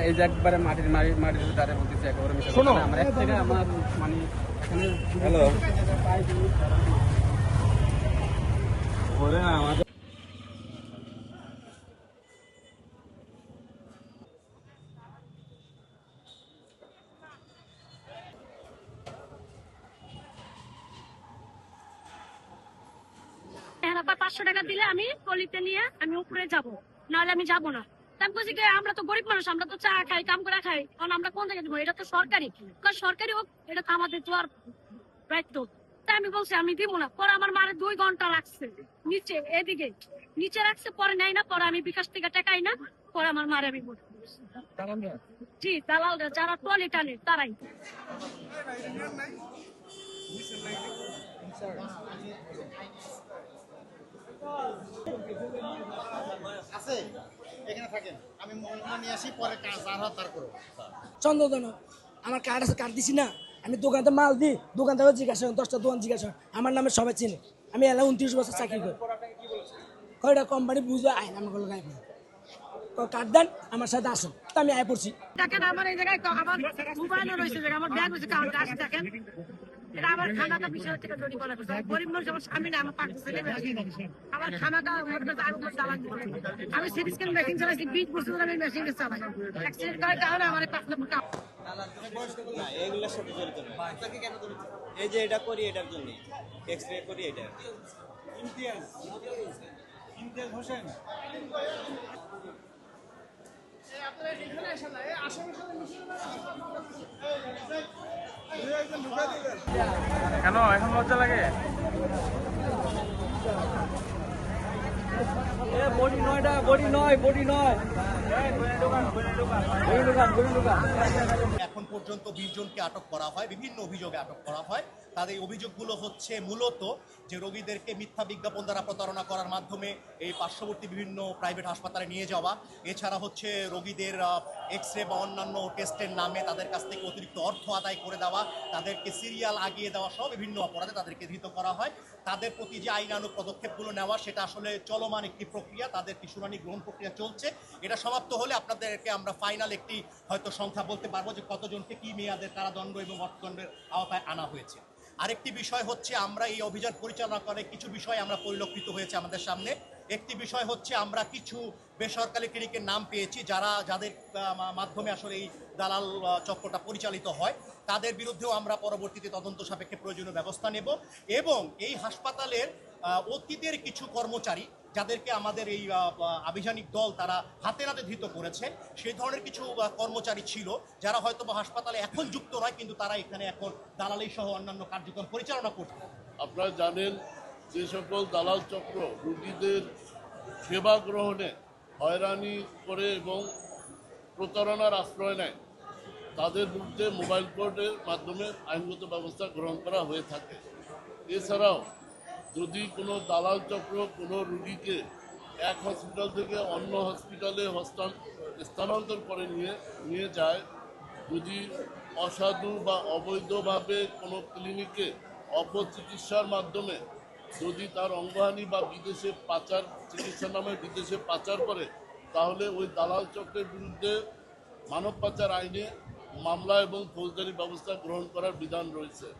এই যে একবারে মাটির মাটির দ্বারে বলতেছে একেবারে মিশে শোনো আমার এক থেকে আমার মানে এখানে হ্যালো ওরে আমাদের হ্যাঁ 500 টাকা দিলে আমি ট্রলিতে নিয়ে আমি উপরে যাব, নাহলে আমি যাব না। তা আমি বলছি যে আমরা তো গরিব মানুষ, আমরা তো চা খাই, কাম করে খাই, কারণ আমরা কোন জায়গায় দেবো? এটা তো সরকারি, কারণ সরকারি হোক, এটা তো আমাদের তো আর দায়িত্ব। তাই আমি বলছি আমি দিব না। পরে আমার মারে 2 ঘন্টা লাগছে নিচে, এদিকে নিচে রাখছে, পরে নেই না, পরে আমি বিকাশ থেকে টাকাই না, পরে আমার মারে আমি বলছি জি দালালরা যারা ট্রলি টানে তারাই। আছে এখানে থাকেন, আমি মহিলা নিয়ে আসি, পরে কাজ আর হাত তার করো। চন্দ্রদন আমার কার্ড আছে, কার্ড দিছি না, আমি দোকানতে মাল দিই, দোকান থেকে জিজ্ঞাসা করেন, 10টা দোকান জিজ্ঞাসা করেন, আমার নামে সবাই চিনে, আমি এলা 29 বছর চাকরি করি। কয়টা কোম্পানি বুঝবে আইন আমার গুলো গায়ে কার্ড দেন, আমার সাথে আসেন, তো আমি আয় পড়ছি। দেখেন আমার এই জায়গায় আমার মোবাইলও রয়েছে, আমার ব্যাগ রয়েছে, কারণ আসি দেখেন এটা আমার খানাটা বিষয় থেকে তৈরি করা হয়েছে। গরিব মানুষ আমার স্বামী না, আমার 5 ছেলে আমার খানাটা আরো চালান। আমি সিটি স্ক্যান মেশিন চালাইছি 20 বছর ধরে, আমি মেশিন চালাই। অ্যাক্সিডেন্ট করার কারণে আমার 5 লক্ষ টাকা। এগুলোর সাথে জড়িত নয়। এই যে এটা করি এটার জন্য এক্সরে করি এটা। ইমতিয়াজ হোসেন কেন এখন লজ্জা লাগে? বডি নয়টা, বডি নয়, বডি নয়। এখন পর্যন্ত 20 জনকে আটক করা হয়, বিভিন্ন অভিযোগে আটক করা হয়। তাদের এই অভিযোগগুলো হচ্ছে মূলত যে রোগীদেরকে মিথ্যা বিজ্ঞাপন দ্বারা প্রতারণা করার মাধ্যমে এই পার্শ্ববর্তী বিভিন্ন প্রাইভেট হাসপাতালে নিয়ে যাওয়া, এছাড়া হচ্ছে রোগীদের এক্সরে বা অন্যান্য টেস্টের নামে তাদের কাছ থেকে অতিরিক্ত অর্থ আদায় করে দেওয়া, তাদেরকে সিরিয়াল আগিয়ে দেওয়া সহ বিভিন্ন অপরাধে তাদেরকে ধৃত করা হয়। তাদের প্রতি যে আইনানুগ পদক্ষেপগুলো নেওয়া সেটা আসলে চলমান একটি প্রক্রিয়া, তাদের কি শুনানি গ্রহণ প্রক্রিয়া চলছে। এটা সমাপ্ত হলে আপনাদেরকে আমরা ফাইনাল একটি হয়তো সংখ্যা বলতে পারবো যে কতজনকে কি মেয়াদের কারাদণ্ড এবং অর্থদণ্ডের আওতায় আনা হয়েছে। আরেকটি বিষয় হচ্ছে আমরা এই অভিযান পরিচালনা করে কিছু বিষয় আমরা পরিলক্ষিত হয়েছে আমাদের সামনে। একটি বিষয় হচ্ছে আমরা কিছু বেসরকারি ক্লিনিকের নাম পেয়েছি যাদের মাধ্যমে আসলে এই দালাল চক্রটা পরিচালিত হয়। তাদের বিরুদ্ধেও আমরা পরবর্তীতে তদন্ত সাপেক্ষে প্রয়োজনীয় ব্যবস্থা নেব এবং এই হাসপাতালের অতীতের কিছু কর্মচারী যাদেরকে আমাদের এই আভিযানিক দল তারা হাতে নাতে ধৃত করেছে, সেই ধরনের কিছু কর্মচারী ছিল যারা হয়তো বা হাসপাতালে এখন যুক্ত নয়, কিন্তু তারা এখানে এখন দালালি সহ অন্যান্য কার্যক্রম পরিচালনা করছে। আপনারা জানেন যে সকল দালাল চক্র রোগীদের সেবা গ্রহণে হয়রানি করে এবং প্রতারণার আশ্রয় নেয়, তাদের বিরুদ্ধে মোবাইল কোর্টের মাধ্যমে আইনগত ব্যবস্থা গ্রহণ করা হয়ে থাকে। এছাড়াও যদি কোনো দালাল চক্র কোনো রোগীকে এক হসপিটাল থেকে অন্য হসপিটালে স্থানান্তর করে নিয়ে যায়, যদি অসাধু বা অবৈধভাবে কোনো ক্লিনিকে অপচিকিৎসার মাধ্যমে যদি তার অঙ্গহানি বা বিদেশে পাচার, চিকিৎসার নামে বিদেশে পাচার করে, তাহলে ওই দালাল চক্রের বিরুদ্ধে মানব পাচার আইনে মামলা এবং ফৌজদারি ব্যবস্থা গ্রহণ করার বিধান রয়েছে।